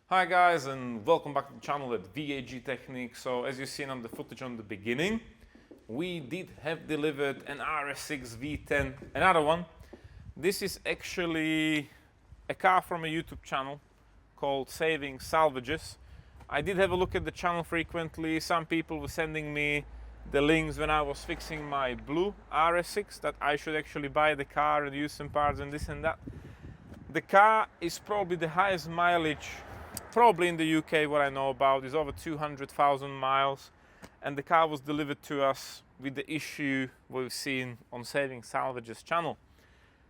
Hi guys, and welcome back to the channel at VAG Technique. So as you've seen on the footage on the beginning, we did have delivered an RS6 V10, another one. This is actually a car from a YouTube channel called Saving Salvages. I did have a look at the channel frequently. Some people were sending me the links when I was fixing my blue RS6 that I should actually buy the car and use some parts and this and that. The car is probably the highest mileage probably in the UK, what I know about, is over 200,000 miles, and the car was delivered to us with the issue we've seen on Saving Salvages channel.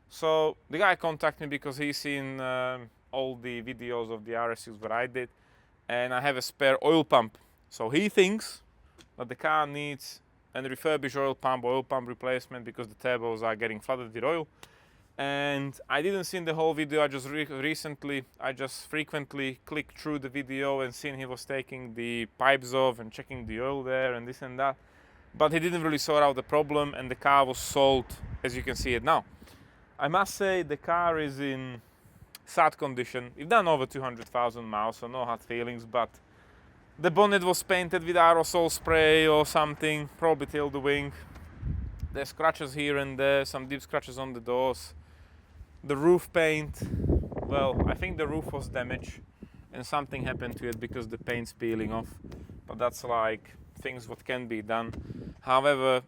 So the guy contacted me because he's seen all the videos of the RS6 that I did, and I have a spare oil pump. So he thinks that the car needs a refurbished oil pump replacement because the turbos are getting flooded with oil. And I didn't see the whole video. I just frequently clicked through the video and seen he was taking the pipes off and checking the oil there and this and that, but he didn't really sort out the problem, and the car was sold as you can see it now. I must say the car is in sad condition. We've done over 200,000 miles, so no hard feelings, but the bonnet was painted with aerosol spray or something, probably till the wing. There's scratches here and there, some deep scratches on the doors. The roof paint, well, I think the roof was damaged and something happened to it because the paint's peeling off, but that's like things what can be done. However,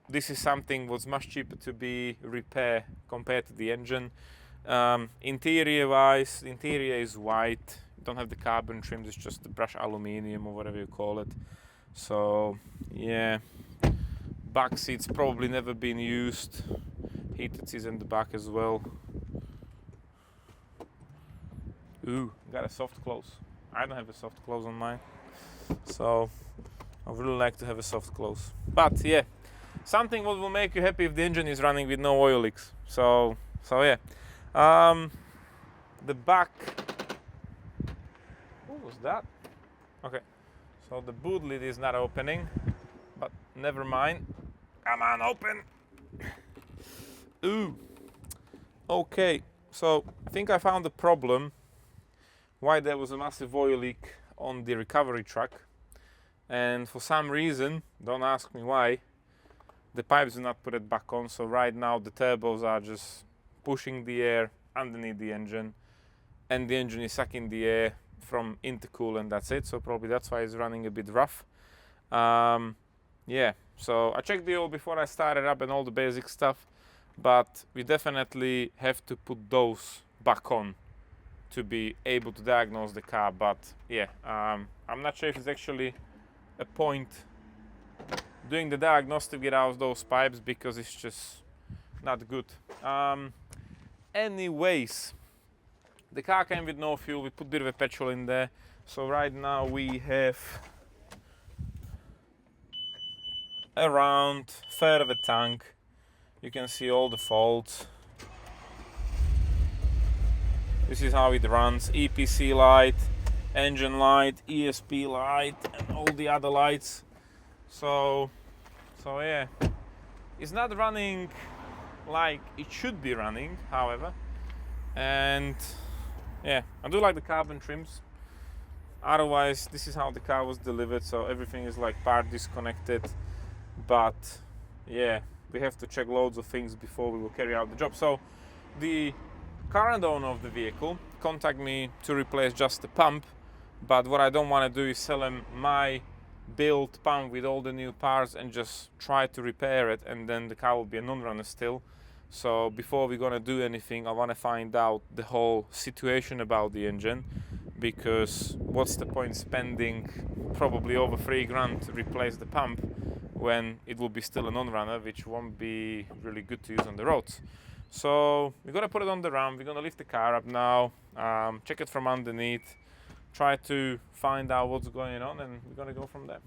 this is something what's much cheaper to be repaired compared to the engine. Interior wise, the interior is white, you don't have the carbon trims, it's just the brushed aluminium or whatever you call it. So yeah, back seats probably never been used, heated seats in the back as well. Ooh, got a soft close. I don't have a soft close on mine, so I would really like to have a soft close. But yeah, something what will make you happy if the engine is running with no oil leaks. So yeah. The back. What was that? Okay, so the boot lid is not opening, but never mind. Come on, open. Ooh. Okay, so I think I found the problem why there was a massive oil leak on the recovery track, and for some reason, don't ask me why, the pipes do not put it back on. So right now the turbos are just pushing the air underneath the engine, and the engine is sucking the air from intercoolant. That's it. So probably that's why it's running a bit rough. Yeah, so I checked the oil before I started up and all the basic stuff, but we definitely have to put those back on to be able to diagnose the car. But yeah, I'm not sure if it's actually a point doing the diagnostic without those pipes because it's just not good. Anyways, the car came with no fuel. We put a bit of a petrol in there, so right now we have around third of a tank. You can see all the faults. This is how it runs: EPC light, engine light, ESP light, and all the other lights. So yeah, it's not running like it should be running, however. And yeah, I do like the carbon trims. Otherwise, this is how the car was delivered, so everything is like part disconnected. But yeah, we have to check loads of things before we will carry out the job. So the current owner of the vehicle contacted me to replace just the pump, but what I don't want to do is sell him my built pump with all the new parts and just try to repair it, and then the car will be a non-runner still. So before we're gonna do anything, I want to find out the whole situation about the engine, because what's the point spending probably over $3,000 to replace the pump when it will be still a non-runner, which won't be really good to use on the roads. So we're gonna put it on the ramp, we're gonna lift the car up now, check it from underneath, try to find out what's going on, and we're gonna go from there.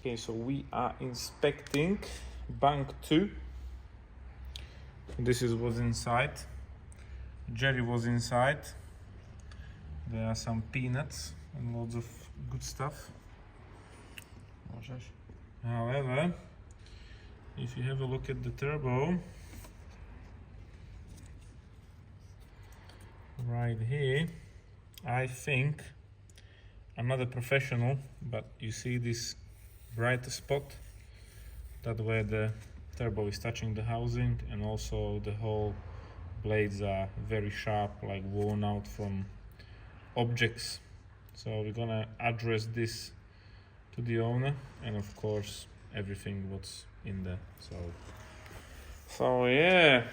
Okay, so we are inspecting bank 2. This is what's inside. Jerry was inside. There are some peanuts and loads of good stuff. However, if you have a look at the turbo, right here, I think, I'm not a professional, but you see this bright spot, that where the turbo is touching the housing, and also the whole blades are very sharp, like worn out from objects. So we're gonna address this to the owner, and of course everything what's in there. So yeah,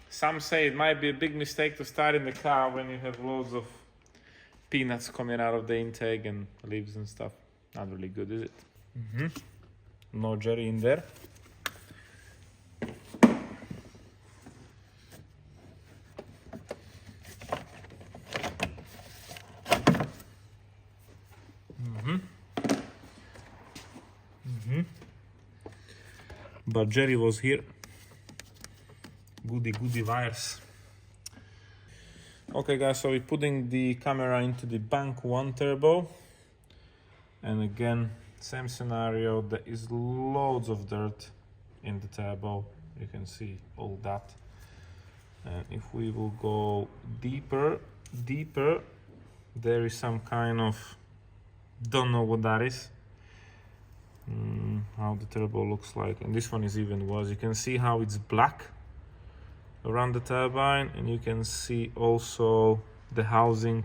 some say it might be a big mistake to start in the car when you have loads of peanuts coming out of the intake and leaves and stuff. Not really good, is it? No Jerry in there. But Jerry was here. Goody wires. Okay guys, so we're putting the camera into the bank 1 turbo, and again same scenario. There is loads of dirt in the turbo, you can see all that, and if we will go deeper, there is some kind of, don't know what that is. How the turbo looks like, and this one is even worse. You can see how it's black around the turbine, and you can see also the housing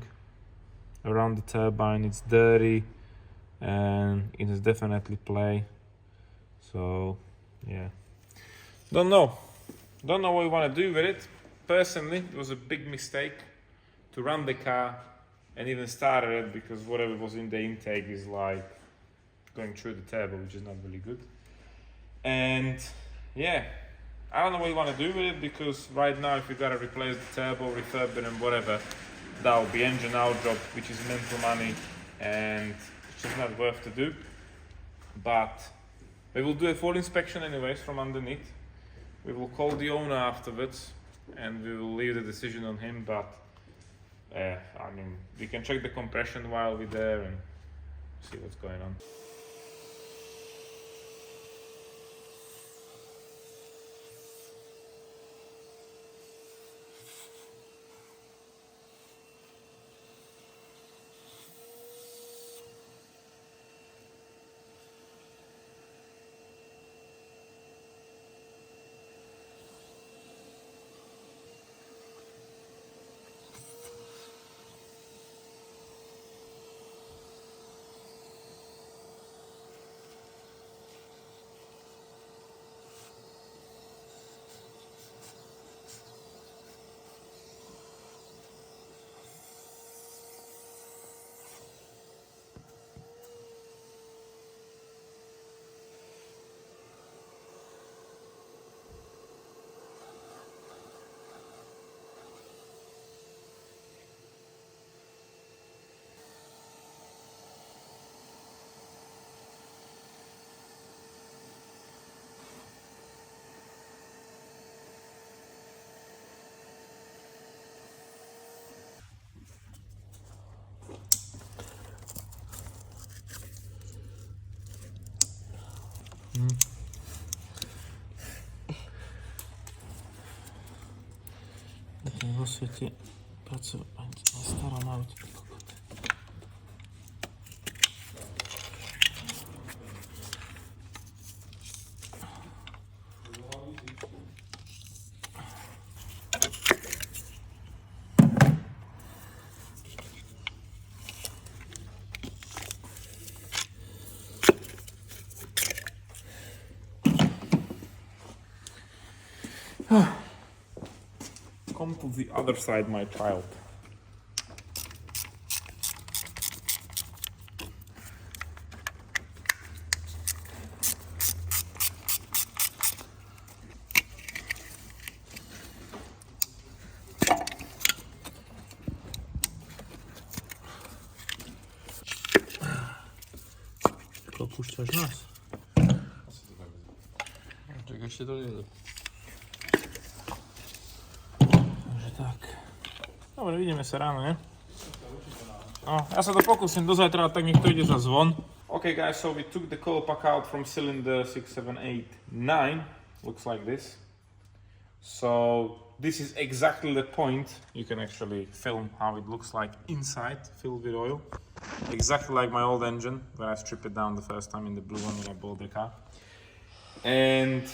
around the turbine. It's dirty and it is definitely play. So yeah, don't know what we want to do with it. Personally, it was a big mistake to run the car and even started it, because whatever was in the intake is like going through the turbo, which is not really good. And yeah, I don't know what you want to do with it, because right now if you gotta replace the turbo, refurb it and whatever, that will be engine out job, which is mental money, and it's just not worth to do. But we will do a full inspection anyways from underneath. We will call the owner afterwards and we will leave the decision on him. But I mean, we can check the compression while we're there and see what's going on. Vo svete pracovať na starom aute. Come to the other side, my child. Opuszczasz nas? Tak ještě to jde. Takže tak. Dobre, vidíme sa ráno, ne? No, ja sa to pokúsim do zajtra, tak nech to ide zase von. Okay guys, so we took the coil pack out from cylinder 6, 7, 8, 9. Looks like this. So this is exactly the point. You can actually film how it looks like inside, filled with oil. Exactly like my old engine, when I stripped it down the first time in the blue one when I bought the car. And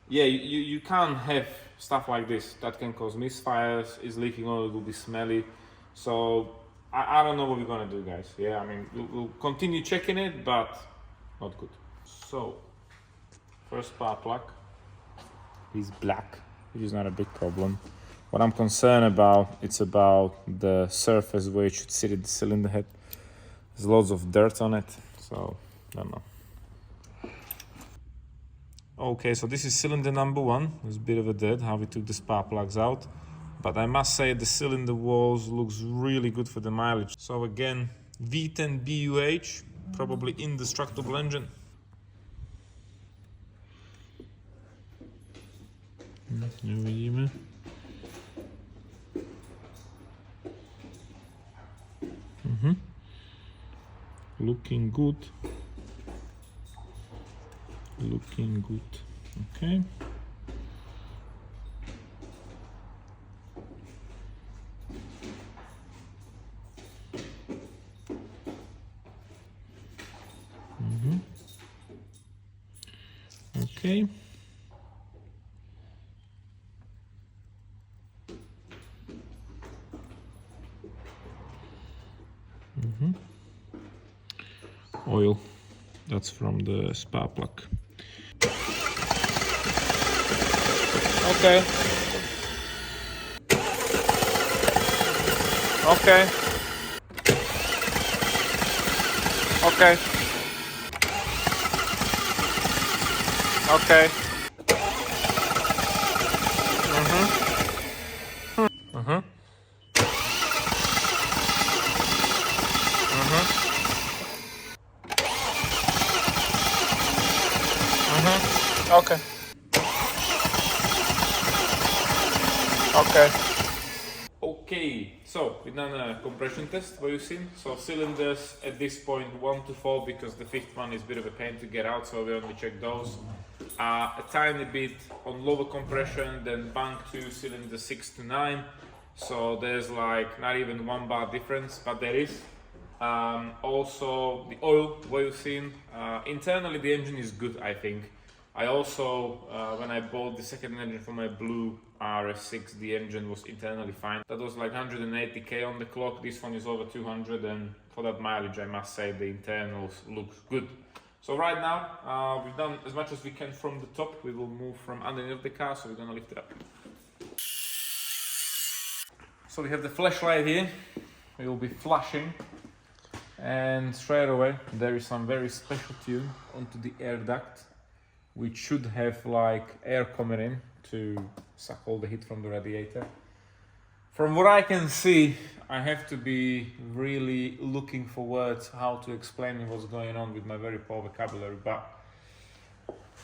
yeah, you can't have stuff like this. That can cause misfires, is leaking oil, it will be smelly. So I don't know what we're gonna do, guys. Yeah, I mean, we'll continue checking it, but not good. So, first spark plug is black, which is not a big problem. What I'm concerned about, it's about the surface where it should sit at the cylinder head. There's loads of dirt on it, so I don't know. Okay, so this is cylinder number 1. There's a bit of a dirt, how we took the spark plugs out. But I must say the cylinder walls looks really good for the mileage. So again, V10 BUH, probably indestructible engine. Vidíme. Looking good. Looking good. Okay. Okay. Oil, that's from the spark plug. Okay. Okay. Okay. Okay. Okay. Okay. Okay, so we've done a compression test, what you've seen. So cylinders at this point 1 to 4, because the 5th one is a bit of a pain to get out, so we only check those. A tiny bit on lower compression than bank 2 cylinder 6 to 9. So there's like not even 1 bar difference, but there is. Also the oil, what you've seen. Internally the engine is good, I think. I also, when I bought the second engine for my blue RS6, the engine was internally fine. That was like 180k on the clock. This one is over 200, and for that mileage I must say the internals looks good. So right now we've done as much as we can from the top. We will move from underneath the car, so we're gonna lift it up. So we have the flashlight here. We will be flashing, and straight away there is some very special tune onto the air duct, which should have like air coming in to suck all the heat from the radiator. From what I can see, I have to be really looking for words how to explain what's going on with my very poor vocabulary, but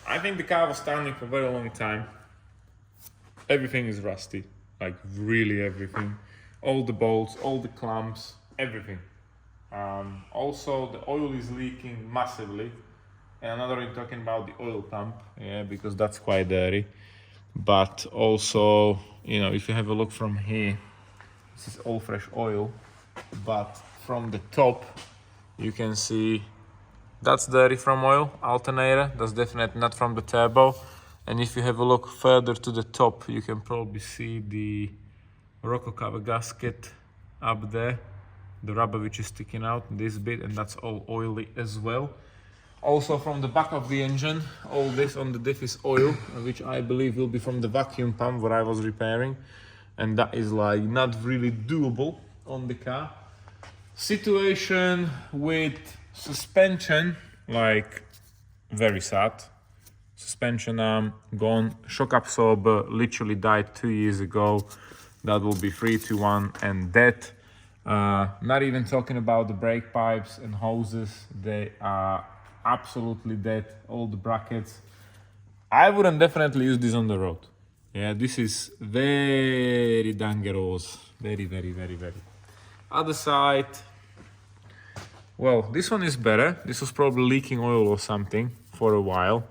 I think the car was standing for a very long time. Everything is rusty, like really everything. All the bolts, all the clamps, everything. Also the oil is leaking massively. And another way talking about the oil pump, yeah, because that's quite dirty. But also, you know, if you have a look from here, this is all fresh oil, but from the top you can see that's dirty from oil alternator. That's definitely not from the turbo. And if you have a look further to the top, you can probably see the rocker cover gasket up there, the rubber which is sticking out, this bit, and that's all oily as well. Also from the back of the engine, all this on the diff is oil, which I believe will be from the vacuum pump what I was repairing, and that is like not really doable on the car. Situation with suspension, like very sad. Suspension arm gone, shock absorber literally died 2 years ago. That will be 3 to 1 and dead. Not even talking about the brake pipes and hoses, they are absolutely dead. All the brackets, I wouldn't definitely use this on the road. Yeah, this is very dangerous. Very, very, very, very. Other side. Well, this one is better. This was probably leaking oil or something for a while.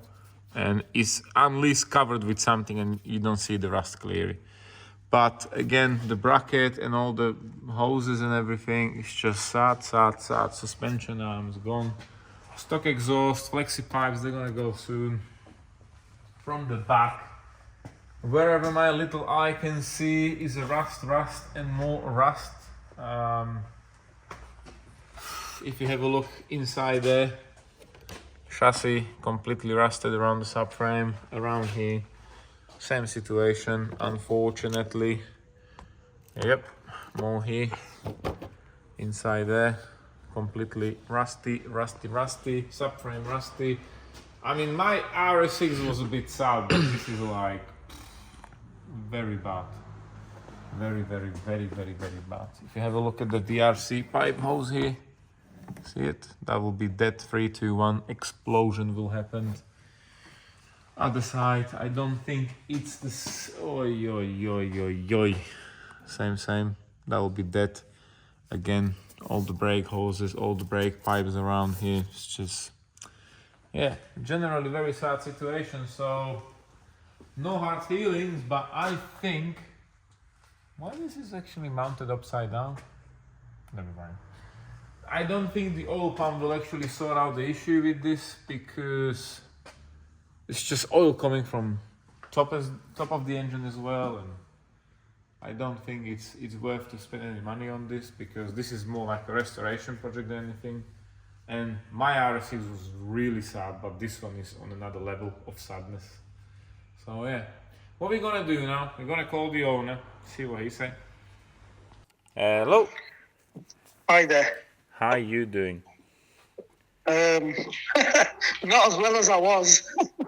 And it's at least covered with something and you don't see the rust clearly. But again, the bracket and all the hoses and everything is just sad. Suspension arms gone. Stock exhaust, flexi pipes, they're gonna go soon. From the back, wherever my little eye can see is a rust and more rust. If you have a look inside there, chassis completely rusted around the subframe, around here. Same situation, unfortunately. Yep, more here. Inside there, completely rusty. Subframe rusty. I mean, my RS6 was a bit sad, but this is like very bad. Very bad. If you have a look at the DRC pipe hose here, see it? That will be dead. 3, 2, 1. Explosion will happen. Other side, I don't think it's this. Oi. Same. That will be dead. Again, all the brake hoses, all the brake pipes around here. It's just, yeah, generally very sad situation. So, no hard feelings, but I think. Why this is actually mounted upside down? Never mind. I don't think the oil pump will actually sort out the issue with this because it's just oil coming from top of the engine as well, and I don't think it's worth to spend any money on this because this is more like a restoration project than anything. And my RS6 was really sad, but this one is on another level of sadness. So yeah, what we're gonna do now? We're gonna call the owner, see what he say. Hello. Hi there. How you doing? Not as well as I was.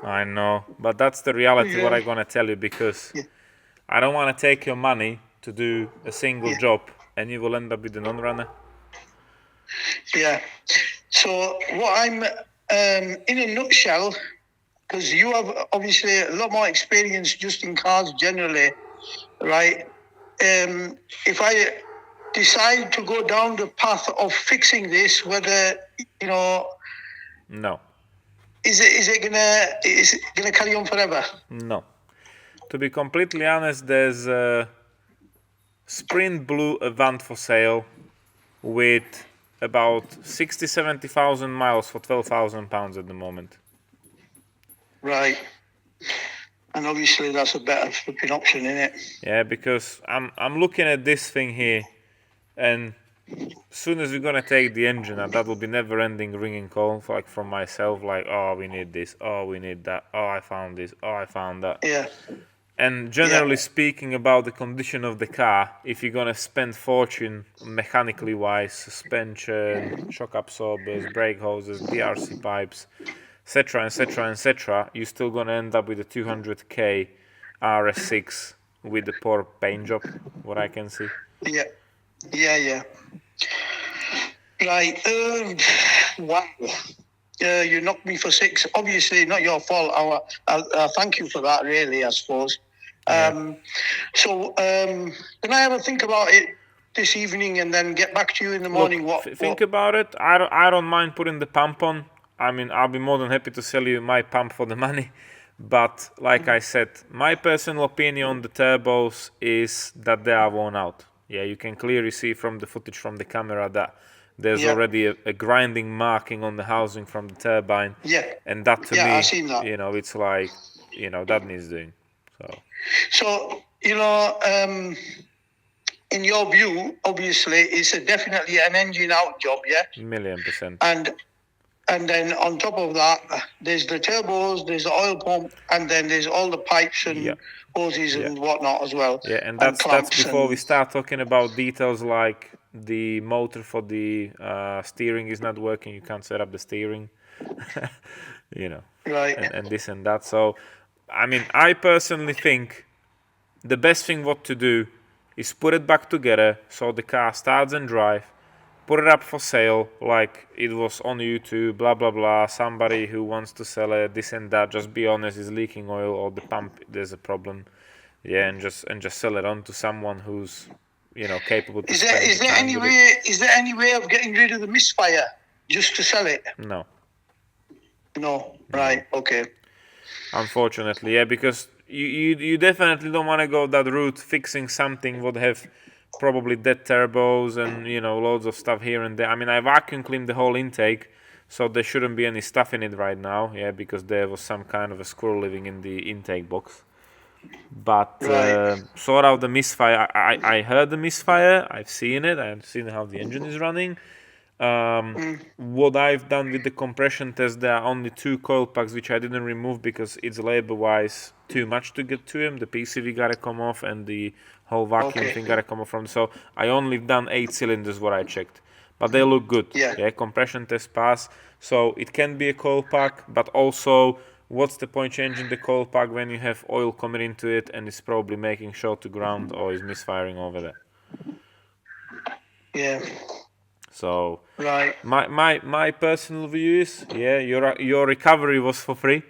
I know, but that's the reality. What I'm gonna tell you because I don't want to take your money to do a single job and you will end up with a non-runner. Yeah. So what I'm in a nutshell, because you have obviously a lot more experience just in cars generally, right? If I decide to go down the path of fixing this, whether No. Is it gonna carry on forever? No. To be completely honest, there's a Sprint Blue Avant for sale with about 70,000 miles for £12,000 at the moment. Right. And obviously that's a better flipping option, isn't it? Yeah, because I'm looking at this thing here, and as soon as we're gonna take the engine out, that will be never-ending ringing call from myself, like, oh, we need this, oh, we need that, oh, I found this, oh, I found that. Yeah. And generally speaking about the condition of the car, if you're gonna spend fortune mechanically wise, suspension, shock absorbers, brake hoses, DRC pipes, etc., you're still gonna end up with a 200k RS6 with the poor paint job, what I can see. Yeah. Right. Wow. You knocked me for 6. Obviously, not your fault. I thank you for that, really, I suppose. So, can I have a think about it this evening and then get back to you in the morning? Look, think about it. I don't mind putting the pump on. I mean, I'll be more than happy to sell you my pump for the money. But like I said, my personal opinion on the turbos is that they are worn out. Yeah, you can clearly see from the footage from the camera that there's already a grinding marking on the housing from the turbine. Yeah. And that to me, I've seen that. It's like, that needs doing. So, in your view, obviously, it's definitely an engine out job, yeah? 1,000,000%. And then on top of that, there's the turbos, there's the oil pump, and then there's all the pipes and hoses and whatnot as well. Yeah, and that's before we start talking about details like the motor for the steering is not working, you can't set up the steering, Right. and this and that. So, I mean, I personally think the best thing what to do is put it back together so the car starts and drives, put it up for sale, like it was on YouTube, blah blah blah. Somebody who wants to sell it, this and that. Just be honest, is leaking oil or the pump there's a problem, yeah, and just sell it on to someone who's capable to spend Is the there time any with it. way? Is there any way of getting rid of the misfire just to sell it? No, No. Right. Okay. unfortunately, yeah, because you definitely don't want to go that route, fixing something would have probably dead turbos and loads of stuff here and there. I mean, I vacuum cleaned the whole intake, so there shouldn't be any stuff in it right now, yeah, because there was some kind of a squirrel living in the intake box. But Right. sort out the misfire. I heard the misfire. I've seen it. I've seen how the engine is running. What I've done with the compression test, there are only 2 coil packs which I didn't remove because it's labor-wise too much to get to them. The PCV gotta come off and the whole vacuum thing gotta come off from. So I only done 8 cylinders what I checked, but they look good. Yeah. Compression test pass. So it can be a coil pack, but also what's the point changing the coil pack when you have oil coming into it and it's probably making short to ground or is misfiring over there. Yeah. So Right. my personal view is, yeah, your recovery was for free.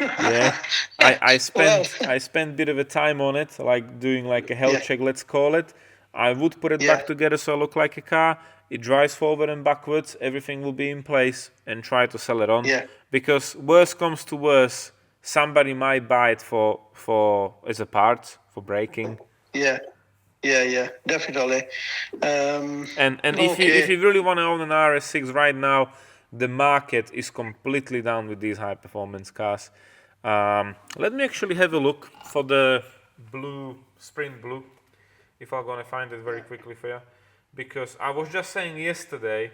Yeah, I spent a bit of a time on it, like doing like a health check, let's call it. I would put it back together so it look like a car. It drives forward and backwards. Everything will be in place, and try to sell it on. Yeah. Because worst comes to worst, somebody might buy it for as a part for braking. Yeah. Yeah. Definitely. And Okay. if you really want to own an RS6 right now, the market is completely down with these high performance cars. Let me actually have a look for the blue Sprint Blue, if I'm gonna find it very quickly for you, because I was just saying yesterday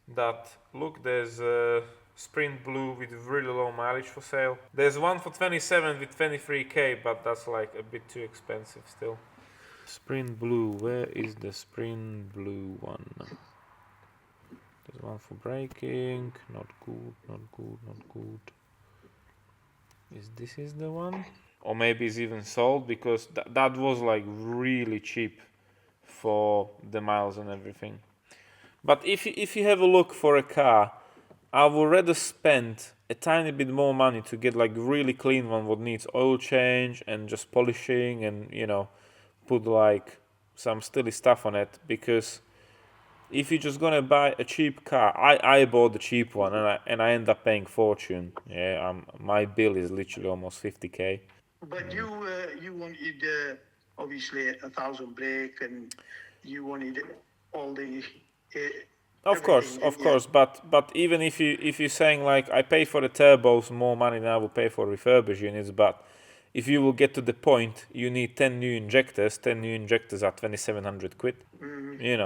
that look, there's a Sprint Blue with really low mileage for sale. There's one for 27 with 23k, but that's like a bit too expensive still. Sprint Blue, where is the Sprint Blue one? There's one for braking, not good, not good, not good. This is the one? Or maybe it's even sold, because that was like really cheap for the miles and everything. But if you have a look for a car, I would rather spend a tiny bit more money to get like really clean one what needs oil change and just polishing and put like some silly stuff on it, because if you're just gonna buy a cheap car, I bought the cheap one and I end up paying fortune. Yeah, my bill is literally almost 50k. But you wanted obviously 1,000 brake, and you wanted all the. Of course, but even if you're saying like I pay for the turbos more money than I will pay for refurbished units, but if you will get to the point you need 10 new injectors, 10 new injectors are 2,700 quid.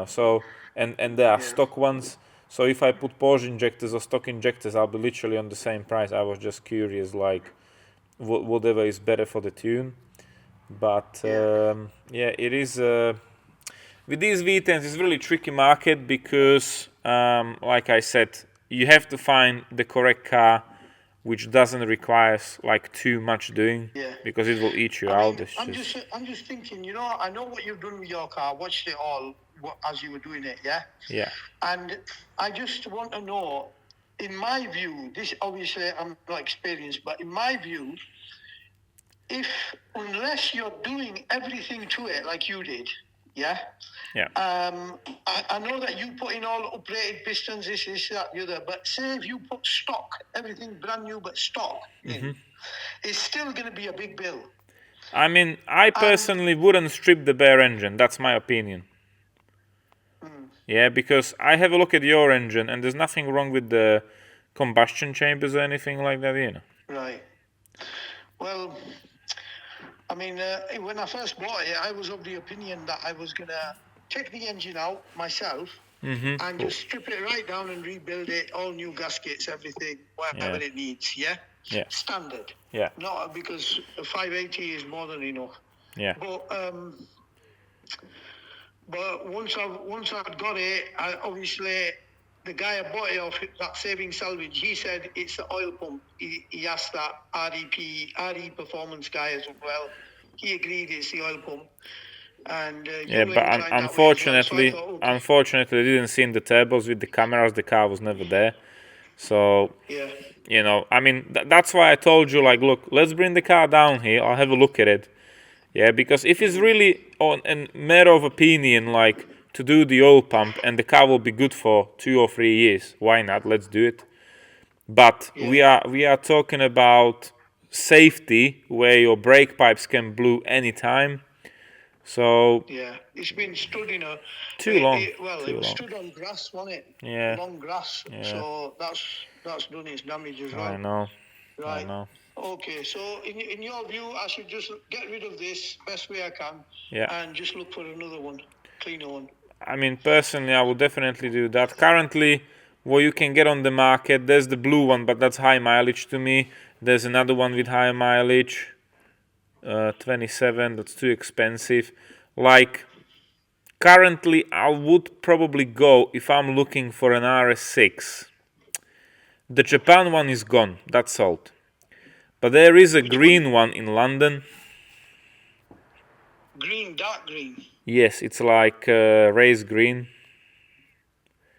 So and there are stock ones. So if I put Porsche injectors or stock injectors, I'll be literally on the same price. I was just curious, like whatever is better for the tune. But it is. With these V10s, it's really tricky market because, like I said, you have to find the correct car which doesn't require like too much doing, because it will eat you out. I'm just thinking, I know what you've done with your car. I watched it all as you were doing it, yeah? Yeah. And I just want to know, in my view, this obviously I'm not experienced, but in my view, unless you're doing everything to it like you did, yeah? Yeah. I know that you put in all operated pistons, this, that, the other, but say if you put stock, everything brand new but stock in, it's still going to be a big bill. I mean, I personally wouldn't strip the bare engine. That's my opinion. Yeah, because I have a look at your engine and there's nothing wrong with the combustion chambers or anything like that, Right. Well, I mean, when I first bought it, I was of the opinion that I was going to take the engine out myself and just strip it right down and rebuild it, all new gaskets, everything, whatever it needs, yeah? Standard. Yeah. Not because 580 is more than enough. Yeah. But once I'd got it, obviously the guy I bought it off, that Saving Salvage, he said it's the oil pump. He asked that RE Performance guy as well. He agreed it's the oil pump. and Yeah, you were but inclined that way as well. So I thought, okay. unfortunately, I didn't see the turbos with the cameras. The car was never there. So, Yeah. you know, I mean, that's why I told you, like, look, let's bring the car down here. I'll have a look at it. Yeah, because if it's really on a matter of opinion, like, to do the oil pump and the car will be good for 2 or 3 years, why not? Let's do it. But Yeah. we are talking about safety, where your brake pipes can blow anytime. So Yeah, it's been stood in a. too long, It too was long. stood on grass, wasn't it? Yeah, Long grass. yeah. So that's done its damage as I well. know. I Right. know. Okay. So in your view, I should just get rid of this best way I can, Yeah. and just look for another one, cleaner one. I mean, personally, I would definitely do that. Currently, what you can get on the market, there's the blue one, but that's high mileage to me. There's another one with high mileage, 27. That's too expensive. Like, currently, I would probably go if I'm looking for an RS6. The Japan one is gone. That's sold. But there is a Which green one in London. Green, dark green. Yes, it's like race green.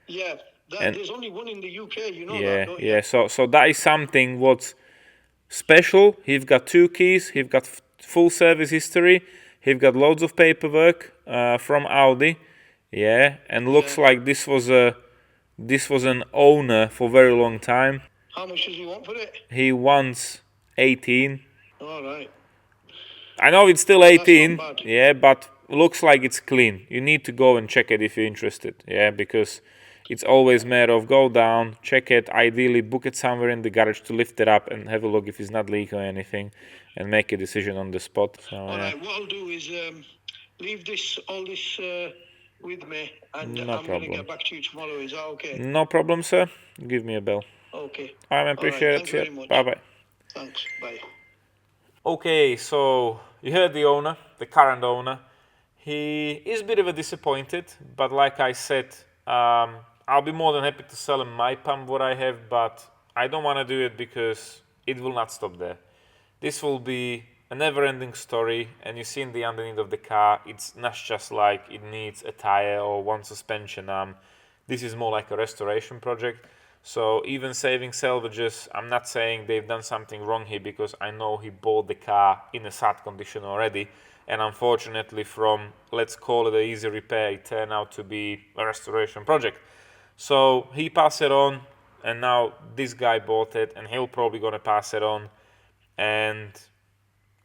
Yeah. And There's only one in the UK. You know that, yeah, don't yeah. you? So that is something what's special. He've got 2 keys. He've got full service history. He've got loads of paperwork from Audi. Yeah, and looks Yeah. like this was an owner for a very long time. How much does he want for it? He wants 18. All right. I know it's still That's not 18, bad. yeah, but looks like it's clean. You need to go and check it if you're interested, yeah, because it's always matter of go down, check it, ideally book it somewhere in the garage to lift it up and have a look if it's not leaking or anything, and make a decision on the spot. So, All right. What I'll do is leave all this with me, and no I'm going to problem. get back to you tomorrow. Is that okay? No problem, sir. Give me a bell. Okay. I All right. appreciate Thank it. you very much. Bye bye. Thanks. Bye. Okay, so you heard the owner, the current owner. He is a bit of a disappointed, but like I said, I'll be more than happy to sell him my pump what I have, but I don't want to do it because it will not stop there. This will be a never-ending story, and you see in the underneath of the car, it's not just like it needs a tire or one suspension arm. This is more like a restoration project. So even saving salvages, I'm not saying they've done something wrong here, because I know he bought the car in a sad condition already, and unfortunately from, let's call it an easy repair, it turned out to be a restoration project. So he passed it on, and now this guy bought it, and he'll probably gonna pass it on. And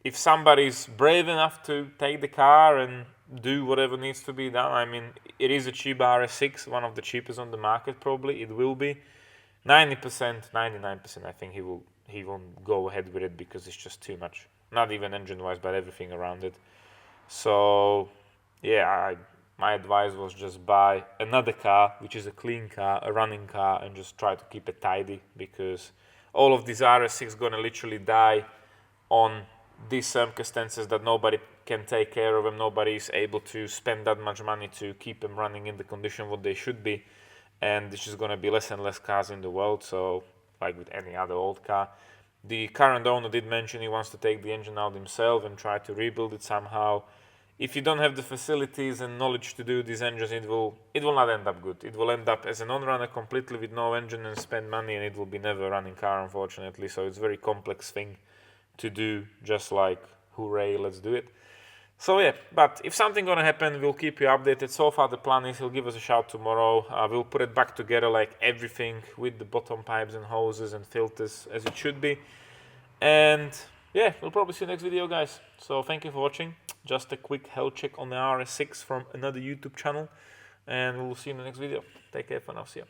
if somebody's brave enough to take the car and do whatever needs to be done, I mean, it is a cheap RS6, one of the cheapest on the market, probably it will be. 90%, 99%, I think he won't go ahead with it because it's just too much. Not even engine-wise, but everything around it. So, yeah, my advice was just buy another car, which is a clean car, a running car, and just try to keep it tidy, because all of these RS6 gonna literally die on these circumstances that nobody can take care of them. Nobody is able to spend that much money to keep them running in the condition what they should be. And there's just going to be less and less cars in the world, so like with any other old car. The current owner did mention he wants to take the engine out himself and try to rebuild it somehow. If you don't have the facilities and knowledge to do these engines, it will not end up good. It will end up as a non-runner completely with no engine and spend money, and it will be never a running car, unfortunately. So it's a very complex thing to do, just like, hooray, let's do it. So yeah, but if something gonna happen, we'll keep you updated. So far the plan is he'll give us a shout tomorrow. We'll put it back together, like everything, with the bottom pipes and hoses and filters as it should be. And yeah, we'll probably see you next video, guys. So thank you for watching. Just a quick health check on the RS6 from another YouTube channel, and we'll see you in the next video. Take care for now. See ya.